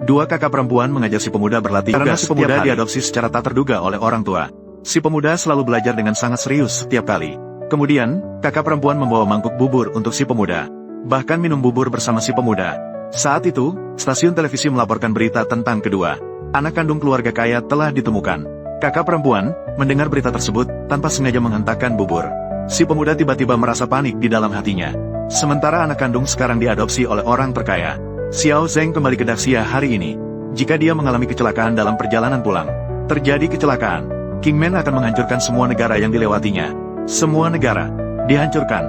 Dua kakak perempuan mengajak si pemuda berlatih karena si pemuda diadopsi secara tak terduga oleh orang tua. Si pemuda selalu belajar dengan sangat serius setiap kali. Kemudian, kakak perempuan membawa mangkuk bubur untuk si pemuda. Bahkan minum bubur bersama si pemuda. Saat itu, stasiun televisi melaporkan berita tentang kedua anak kandung keluarga kaya telah ditemukan. Kakak perempuan mendengar berita tersebut tanpa sengaja menghentakkan bubur. Si pemuda tiba-tiba merasa panik di dalam hatinya. Sementara anak kandung sekarang diadopsi oleh orang terkaya. Xiao Zeng kembali ke Daxia hari ini. Jika dia mengalami kecelakaan dalam perjalanan pulang, terjadi kecelakaan, Kingman akan menghancurkan semua negara yang dilewatinya. Semua negara dihancurkan.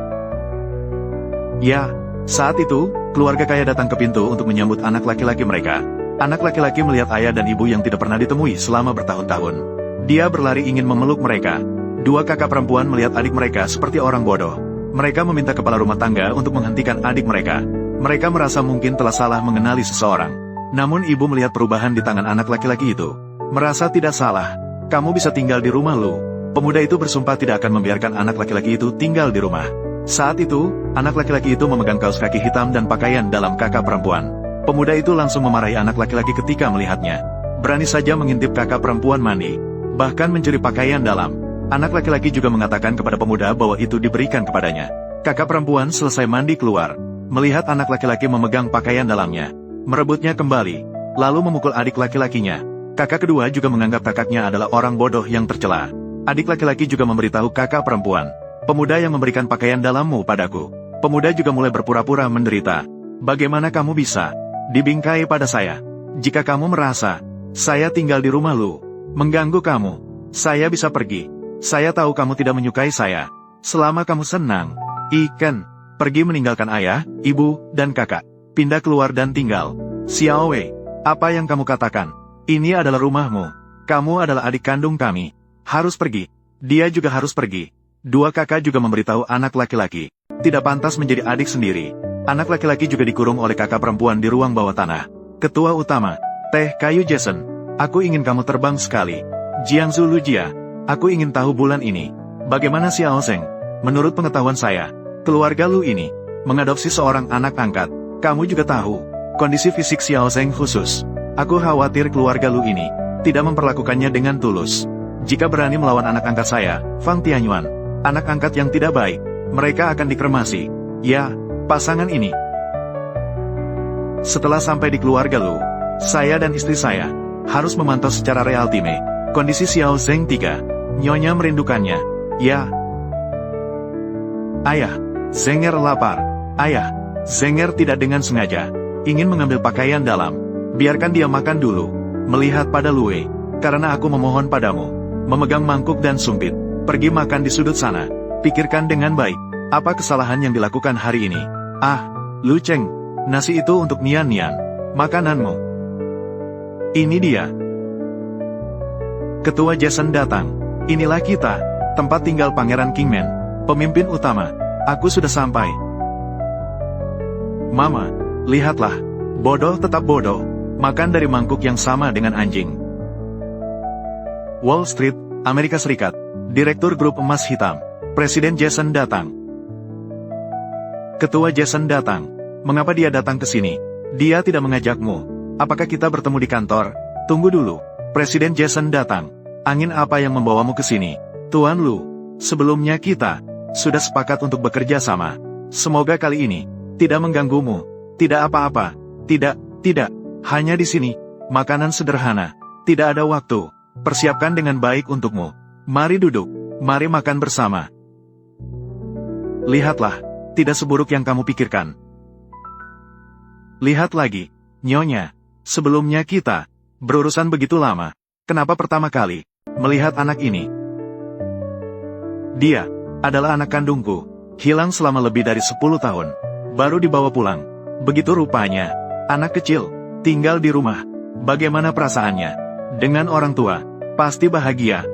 Ya, saat itu, keluarga kaya datang ke pintu untuk menyambut anak laki-laki mereka. Anak laki-laki melihat ayah dan ibu yang tidak pernah ditemui selama bertahun-tahun. Dia berlari ingin memeluk mereka. Dua kakak perempuan melihat adik mereka seperti orang bodoh. Mereka meminta kepala rumah tangga untuk menghentikan adik mereka. Mereka merasa mungkin telah salah mengenali seseorang. Namun ibu melihat perubahan di tangan anak laki-laki itu. Merasa tidak salah. Kamu bisa tinggal di rumah lu. Pemuda itu bersumpah tidak akan membiarkan anak laki-laki itu tinggal di rumah. Saat itu, anak laki-laki itu memegang kaos kaki hitam dan pakaian dalam kakak perempuan. Pemuda itu langsung memarahi anak laki-laki ketika melihatnya. Berani saja mengintip kakak perempuan mandi. Bahkan mencuri pakaian dalam. Anak laki-laki juga mengatakan kepada pemuda bahwa itu diberikan kepadanya. Kakak perempuan selesai mandi keluar. Melihat anak laki-laki memegang pakaian dalamnya. Merebutnya kembali. Lalu memukul adik laki-lakinya. Kakak kedua juga menganggap kakaknya adalah orang bodoh yang tercela. Adik laki-laki juga memberitahu kakak perempuan. Pemuda yang memberikan pakaian dalammu padaku. Pemuda juga mulai berpura-pura menderita. Bagaimana kamu bisa dibingkai pada saya? Jika kamu merasa saya tinggal di rumah lu, mengganggu kamu, saya bisa pergi. Saya tahu kamu tidak menyukai saya. Selama kamu senang, ikan, pergi meninggalkan ayah, ibu, dan kakak. Pindah keluar dan tinggal. Xiao Wei, apa yang kamu katakan? Ini adalah rumahmu. Kamu adalah adik kandung kami. Harus pergi. Dia juga harus pergi. Dua kakak juga memberitahu anak laki-laki. Tidak pantas menjadi adik sendiri. Anak laki-laki juga dikurung oleh kakak perempuan di ruang bawah tanah. Ketua utama, Teh Kayu Jason. Aku ingin kamu terbang sekali. Jiangsu Lujia. Aku ingin tahu bulan ini. Bagaimana Xiao Zeng? Menurut pengetahuan saya, keluarga lu ini mengadopsi seorang anak angkat. Kamu juga tahu kondisi fisik Xiao Zeng khusus. Aku khawatir keluarga lu ini tidak memperlakukannya dengan tulus. Jika berani melawan anak angkat saya, Fang Tianyuan, anak angkat yang tidak baik, mereka akan dikremasi. Ya, pasangan ini. Setelah sampai di keluarga lu, saya dan istri saya harus memantau secara real time kondisi Xiao Zeng 3. Nyonya merindukannya. Ya. Ayah, Zenger lapar. Ayah, Zenger tidak dengan sengaja ingin mengambil pakaian dalam. Biarkan dia makan dulu. Melihat pada Lue, karena aku memohon padamu. Memegang mangkuk dan sumpit. Pergi makan di sudut sana. Pikirkan dengan baik. Apa kesalahan yang dilakukan hari ini? Ah, Lu Cheng. Nasi itu untuk Nian Nian. Makananmu. Ini dia. Ketua Jason datang. Inilah kita, tempat tinggal Pangeran Kingman, pemimpin utama. Aku sudah sampai. Mama, lihatlah. Bodoh tetap bodoh. Makan dari mangkuk yang sama dengan anjing. Wall Street, Amerika Serikat. Direktur Grup Emas Hitam. Presiden Jason datang. Ketua Jason datang. Mengapa dia datang ke sini? Dia tidak mengajakmu. Apakah kita bertemu di kantor? Tunggu dulu. Presiden Jason datang. Angin apa yang membawamu ke sini? Tuan Lu, sebelumnya kita sudah sepakat untuk bekerja sama. Semoga kali ini tidak mengganggumu. Tidak apa-apa. Tidak. Hanya di sini. Makanan sederhana. Tidak ada waktu. Persiapkan dengan baik untukmu. Mari duduk. Mari makan bersama. Lihatlah, tidak seburuk yang kamu pikirkan. Lihat lagi, Nyonya. Sebelumnya kita berurusan begitu lama. Kenapa pertama kali melihat anak ini? Dia adalah anak kandungku. Hilang selama lebih dari 10 tahun. Baru dibawa pulang. Begitu rupanya. Anak kecil. Tinggal di rumah. Bagaimana perasaannya? Dengan orang tua. Pasti bahagia.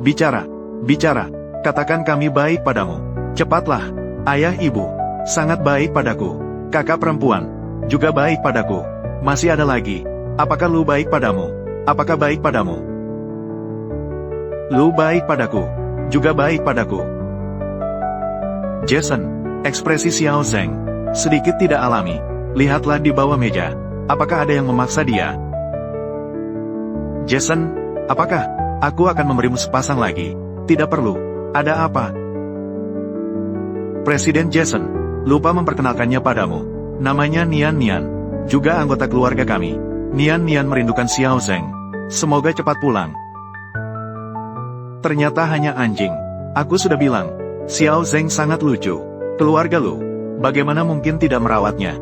Bicara. Katakan kami baik padamu. Cepatlah. Ayah ibu. Sangat baik padaku. Kakak perempuan. Juga baik padaku. Masih ada lagi. Apakah Lu baik padamu? Apakah baik padamu? Lu baik padaku. Juga baik padaku. Jason, ekspresi Xiao Zeng sedikit tidak alami. Lihatlah di bawah meja. Apakah ada yang memaksa dia? Jason, apakah aku akan memberimu sepasang lagi? Tidak perlu. Ada apa? Presiden Jason, lupa memperkenalkannya padamu. Namanya Nian Nian, juga anggota keluarga kami. Nian Nian merindukan Xiao Zeng. Semoga cepat pulang. Ternyata hanya anjing. Aku sudah bilang, Xiao Zeng sangat lucu. Keluarga lu, bagaimana mungkin tidak merawatnya?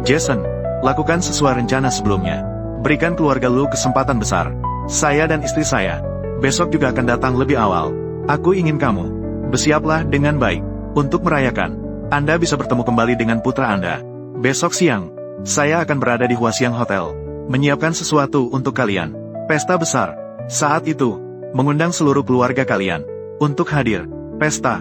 Jason, lakukan sesuai rencana sebelumnya. Berikan keluarga lu kesempatan besar. Saya dan istri saya, besok juga akan datang lebih awal. Aku ingin kamu bersiaplah dengan baik untuk merayakan. Anda bisa bertemu kembali dengan putra Anda. Besok siang, saya akan berada di Huasiang Hotel, menyiapkan sesuatu untuk kalian. Pesta besar. Saat itu, mengundang seluruh keluarga kalian untuk hadir. Pesta.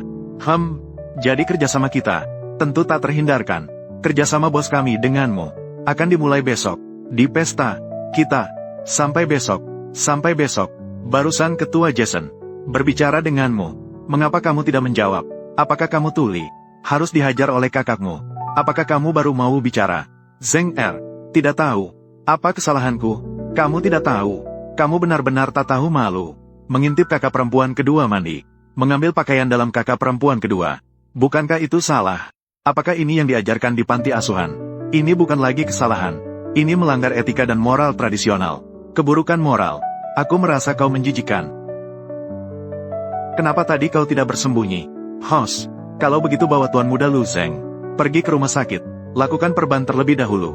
Jadi kerjasama kita tentu tak terhindarkan. Kerjasama bos kami denganmu akan dimulai besok. Di pesta kita. Sampai besok. Sampai besok. Barusan Ketua Jason berbicara denganmu. Mengapa kamu tidak menjawab? Apakah kamu tuli? Harus dihajar oleh kakakmu. Apakah kamu baru mau bicara? Zeng Er, tidak tahu. Apa kesalahanku? Kamu tidak tahu. Kamu benar-benar tak tahu malu. Mengintip kakak perempuan kedua mandi. Mengambil pakaian dalam kakak perempuan kedua. Bukankah itu salah? Apakah ini yang diajarkan di panti asuhan? Ini bukan lagi kesalahan. Ini melanggar etika dan moral tradisional. Keburukan moral. Aku merasa kau menjijikan. Kenapa tadi kau tidak bersembunyi? Host, kalau begitu bawa Tuan Muda Lu Zeng pergi ke rumah sakit. Lakukan perban terlebih dahulu.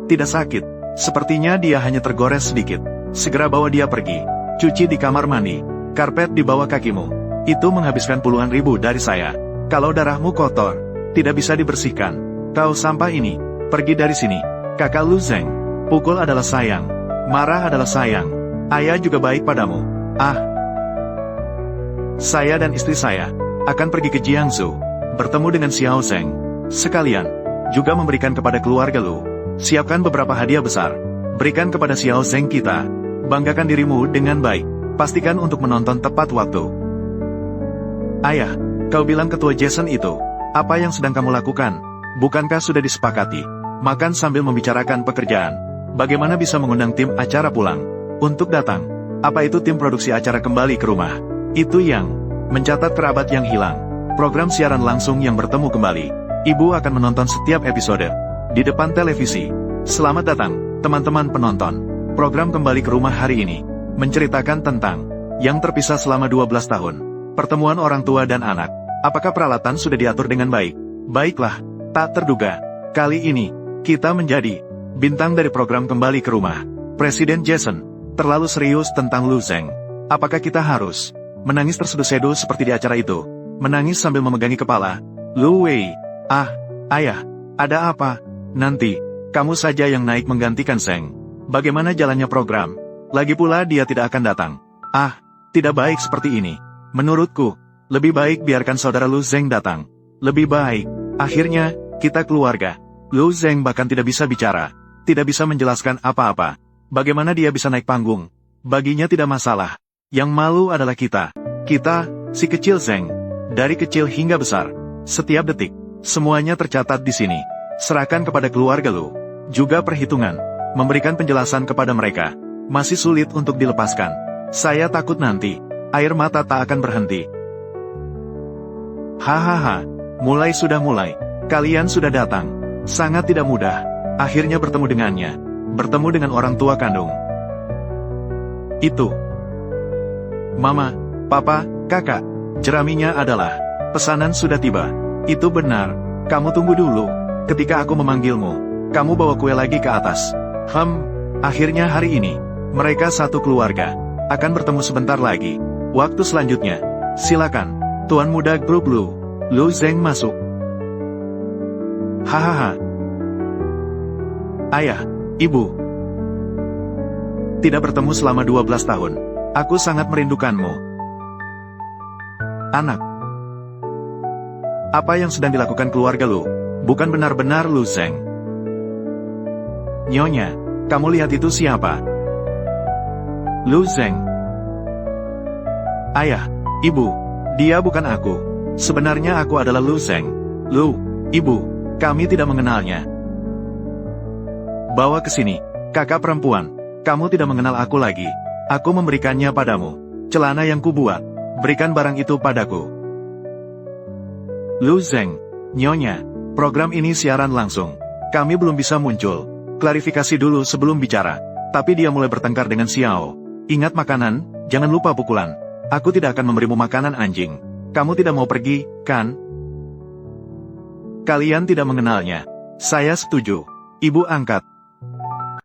Tidak sakit. Sepertinya dia hanya tergores sedikit. Segera bawa dia pergi. Cuci di kamar mandi. Karpet di bawah kakimu. Itu menghabiskan puluhan ribu dari saya. Kalau darahmu kotor, tidak bisa dibersihkan. Kau sampah ini. Pergi dari sini. Kakak Lu Zeng. Pukul adalah sayang. Marah adalah sayang. Ayah juga baik padamu. Saya dan istri saya akan pergi ke Jiangsu, bertemu dengan Xiao Zeng. Sekalian, juga memberikan kepada keluarga Lu. Siapkan beberapa hadiah besar. Berikan kepada Xiao Zeng kita. Banggakan dirimu dengan baik. Pastikan untuk menonton tepat waktu. Ayah, kau bilang Ketua Jason itu. Apa yang sedang kamu lakukan? Bukankah sudah disepakati? Makan sambil membicarakan pekerjaan. Bagaimana bisa mengundang tim acara pulang untuk datang? Apa itu tim produksi acara kembali ke rumah? Itu yang mencatat kerabat yang hilang. Program siaran langsung yang bertemu kembali. Ibu akan menonton setiap episode di depan televisi. Selamat datang, teman-teman penonton. Program Kembali ke Rumah hari ini menceritakan tentang yang terpisah selama 12 tahun. Pertemuan orang tua dan anak. Apakah peralatan sudah diatur dengan baik? Baiklah, tak terduga. Kali ini, kita menjadi bintang dari program Kembali ke Rumah. Presiden Jason terlalu serius tentang Lu Zeng. Apakah kita harus menangis terseduh-seduh seperti di acara itu? Menangis sambil memegangi kepala. Lu Wei. Ayah, ada apa? Nanti, kamu saja yang naik menggantikan Zeng. Bagaimana jalannya program? Lagi pula dia tidak akan datang. Tidak baik seperti ini. Menurutku, lebih baik biarkan saudara Lu Zeng datang. Lebih baik. Akhirnya, kita keluarga. Lu Zeng bahkan tidak bisa bicara. Tidak bisa menjelaskan apa-apa. Bagaimana dia bisa naik panggung? Baginya tidak masalah. Yang malu adalah kita. Kita, si kecil Zeng. Dari kecil hingga besar. Setiap detik. Semuanya tercatat di sini. Serahkan kepada keluarga Lu. Juga perhitungan. Memberikan penjelasan kepada mereka. Masih sulit untuk dilepaskan. Saya takut nanti. Air mata tak akan berhenti. Hahaha. Mulai. Kalian sudah datang. Sangat tidak mudah. Akhirnya bertemu dengannya. Bertemu dengan orang tua kandung. Itu. Mama, Papa, Kakak. Jeraminya adalah, pesanan sudah tiba. Itu benar. Kamu tunggu dulu. Ketika aku memanggilmu, kamu bawa kue lagi ke atas. Akhirnya hari ini, mereka satu keluarga. Akan bertemu sebentar lagi. Waktu selanjutnya. Silakan. Tuan Muda Grup Lu. Lu Zeng masuk. Hahaha. Ayah, Ibu. Tidak bertemu selama 12 tahun. Aku sangat merindukanmu. Anak. Apa yang sedang dilakukan keluarga Lu? Bukan benar-benar Lu Zeng. Nyonya, kamu lihat itu siapa? Lu Zeng. Ayah, Ibu, dia bukan aku. Sebenarnya aku adalah Lu Zeng. Lu, Ibu, kami tidak mengenalnya. Bawa ke sini. Kakak perempuan, kamu tidak mengenal aku lagi. Aku memberikannya padamu. Celana yang kubuat. Berikan barang itu padaku. Lu Zeng, Nyonya, program ini siaran langsung. Kami belum bisa muncul. Klarifikasi dulu sebelum bicara. Tapi dia mulai bertengkar dengan Xiao. Ingat makanan, jangan lupa pukulan. Aku tidak akan memberimu makanan anjing. Kamu tidak mau pergi, kan? Kalian tidak mengenalnya. Saya setuju. Ibu angkat.